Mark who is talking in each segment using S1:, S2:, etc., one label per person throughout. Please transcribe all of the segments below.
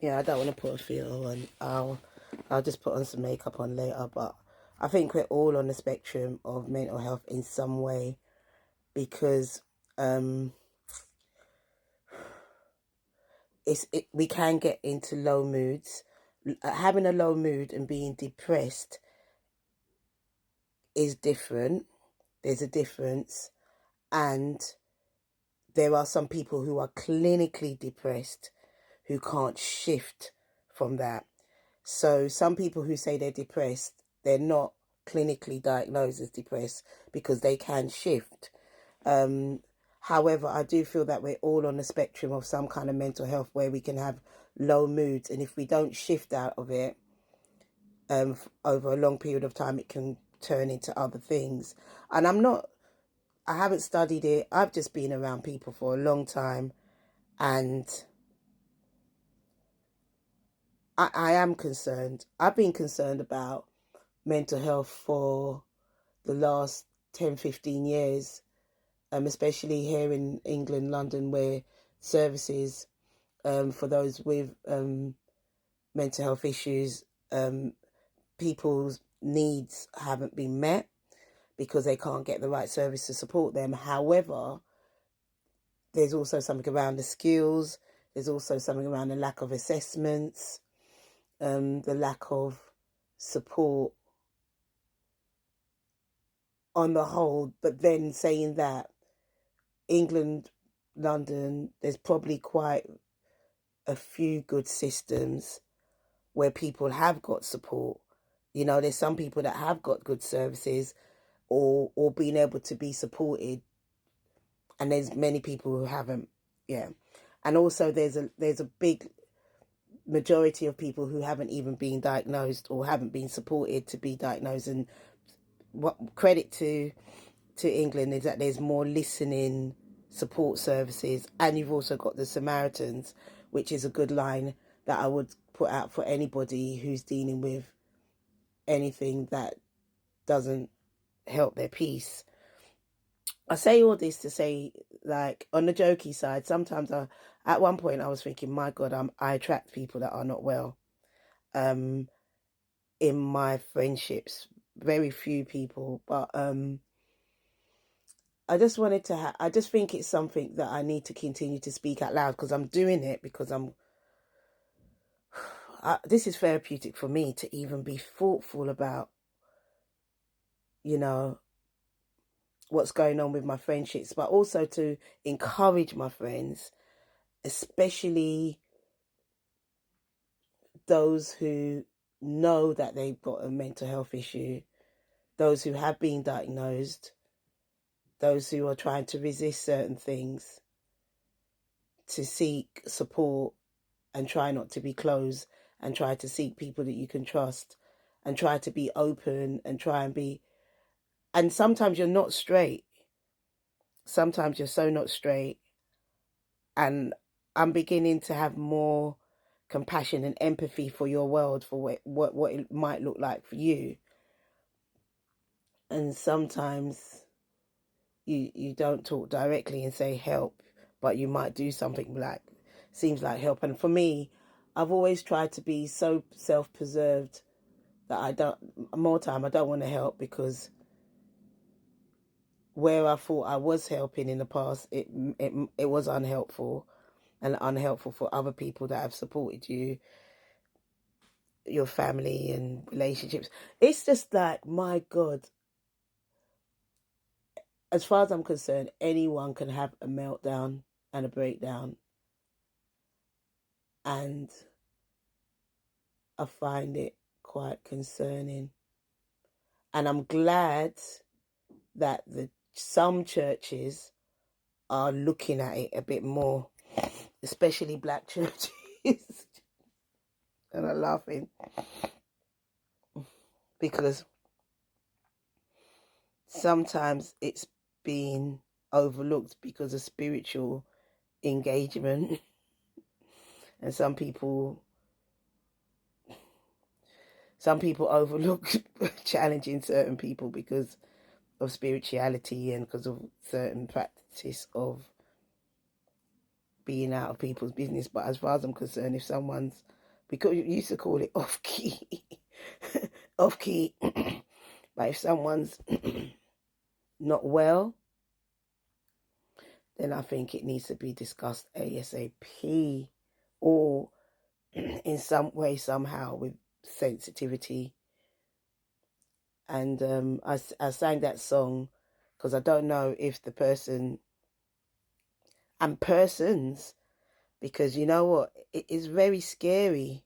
S1: Yeah, I don't want to put a filter on. I'll just put on some makeup on later. But I think we're all on the spectrum of mental health in some way because um, we can get into low moods. Having a low mood and being depressed is different. There's a difference, and there are some people who are clinically depressed who can't shift from that. So some people who say they're depressed, they're not clinically diagnosed as depressed because they can shift. However, I do feel that we're all on the spectrum of some kind of mental health where we can have low moods, and if we don't shift out of it over a long period of time, it can turn into other things. And I haven't studied it. I've just been around people for a long time, and I am concerned. I've been concerned about mental health for the last 10, 15 years, especially here in England, London, where services for those with mental health issues, people's needs haven't been met because they can't get the right service to support them. However, there's also something around the skills, there's also something around the lack of assessments, the lack of support on the whole. But then saying that, England, London, there's probably quite a few good systems where people have got support. You know, there's some people that have got good services or being able to be supported, and there's many people who haven't. Yeah. And also there's a big majority of people who haven't even been diagnosed or haven't been supported to be diagnosed. And what credit to England is that there's more listening support services, and you've also got the Samaritans, which is a good line that I would put out for anybody who's dealing with anything that doesn't help their peace. I say all this to say, like, on the jokey side, sometimes at one point I was thinking, my God, I attract people that are not well. Um, in my friendships, very few people, but I just wanted to. I just think it's something that I need to continue to speak out loud because I'm doing it because this is therapeutic for me to even be thoughtful about, you know, what's going on with my friendships, but also to encourage my friends, especially those who know that they've got a mental health issue, those who have been diagnosed, those who are trying to resist certain things, to seek support and try not to be closed and try to seek people that you can trust and try to be open and try and be. And sometimes you're not straight. Sometimes you're so not straight. And I'm beginning to have more compassion and empathy for your world, for what it might look like for you. And sometimes you don't talk directly and say help, but you might do something like seems like help. And for me, I've always tried to be so self-preserved that I don't want to help because where I thought I was helping in the past, it was unhelpful, and unhelpful for other people that have supported you, your family and relationships. It's just like, my God, as far as I'm concerned, anyone can have a meltdown and a breakdown. And I find it quite concerning. And I'm glad that some churches are looking at it a bit more, especially black churches. And I'm laughing because sometimes it's been overlooked because of spiritual engagement. And some people overlook challenging certain people because of spirituality and because of certain practice of being out of people's business. But as far as I'm concerned, if someone's, because you used to call it off key, off key, but if someone's not well, then I think it needs to be discussed ASAP, or in some way, somehow, with sensitivity. And I sang that song because I don't know if the person and persons, because you know what, it is very scary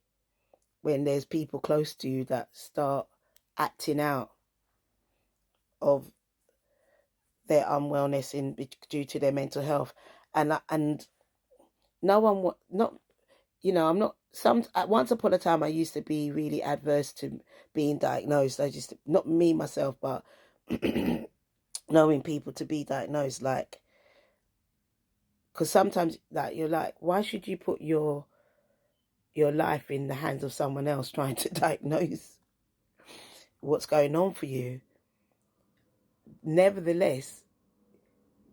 S1: when there's people close to you that start acting out of their unwellness due to their mental health, and no one not, I'm not some. Once upon a time, I used to be really adverse to being diagnosed. I just, not me myself, but knowing people to be diagnosed, like, because sometimes, like, you're like, why should you put your life in the hands of someone else trying to diagnose what's going on for you? Nevertheless,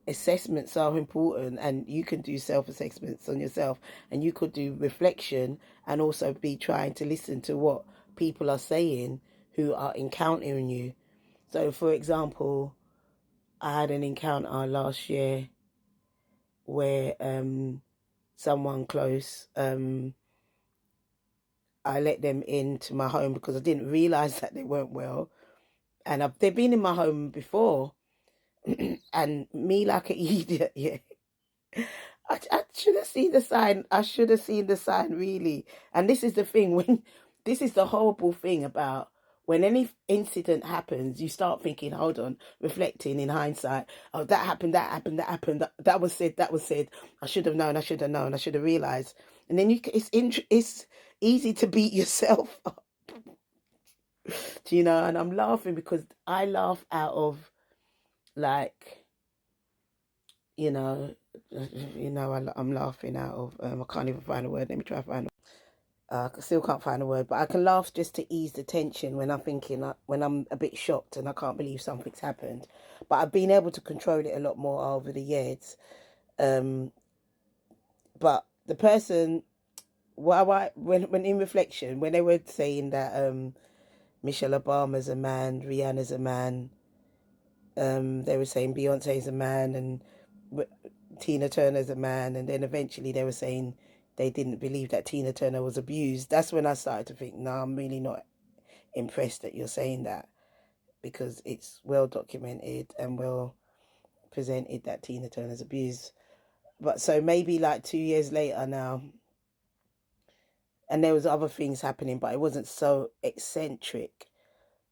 S1: assessments are important, and you can do self-assessments on yourself, and you could do reflection, and also be trying to listen to what people are saying who are encountering you. So for example, I had an encounter last year where someone close, I let them into my home because I didn't realize that they weren't well, and they've been in my home before. And me, like an idiot, yeah, I should have seen the sign. I should have seen the sign, really. And this is the thing, when this is the horrible thing about when any incident happens, you start thinking, hold on, reflecting in hindsight. Oh, that happened, that happened, that happened, that was said, that was said. I should have known, I should have known, I should have realized. And then it's easy to beat yourself up, and I'm laughing because I laugh out of, like, you know, I'm laughing out of, I can't even find a word. Let me try to find it. I still can't find a word, but I can laugh just to ease the tension when I'm thinking, when I'm a bit shocked and I can't believe something's happened. But I've been able to control it a lot more over the years. But the person, when in reflection, when they were saying that Michelle Obama's a man, Rihanna's a man, they were saying Beyonce's a man, and Tina Turner's a man, and then eventually they were saying they didn't believe that Tina Turner was abused. That's when I started to think, no, I'm really not impressed that you're saying that, because it's well documented and well presented that Tina Turner's abused. But so maybe like 2 years later now, and there was other things happening, but it wasn't so eccentric.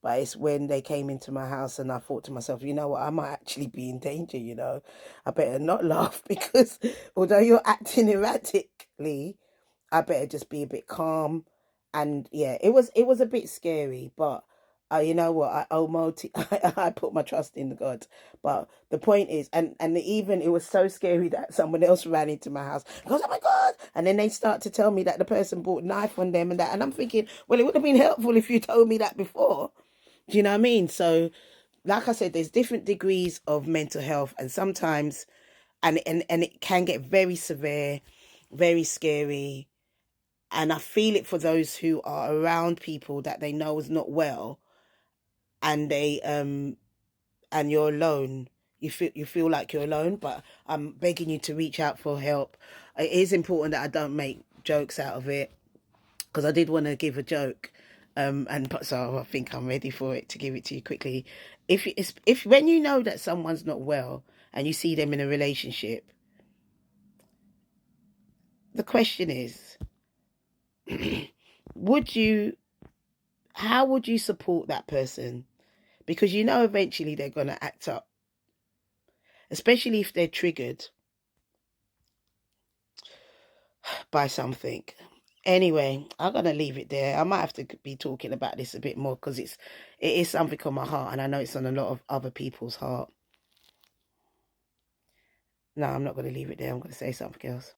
S1: But it's when they came into my house and I thought to myself, you know what, I might actually be in danger. I better not laugh, because although you're acting erratically, I better just be a bit calm. And yeah, it was a bit scary, but you know what, I put my trust in the God. But the point is, and even it was so scary that someone else ran into my house, goes, oh my God, and then they start to tell me that the person brought a knife on them and that, and I'm thinking, well, it would have been helpful if you told me that before. Do you know what I mean? So, like I said, there's different degrees of mental health, and sometimes, and it can get very severe, very scary. And I feel it for those who are around people that they know is not well, and and you're alone. You feel like you're alone, but I'm begging you to reach out for help. It is important that I don't make jokes out of it, because I did want to give a joke, and so I think I'm ready for it to give it to you quickly. If when you know that someone's not well and you see them in a relationship, the question is, would you, how would you support that person? Because eventually they're going to act up, especially if they're triggered by something. Anyway, I'm gonna leave it there. I might have to be talking about this a bit more, because it is something on my heart, and I know it's on a lot of other people's heart. No, I'm not gonna leave it there. I'm gonna say something else.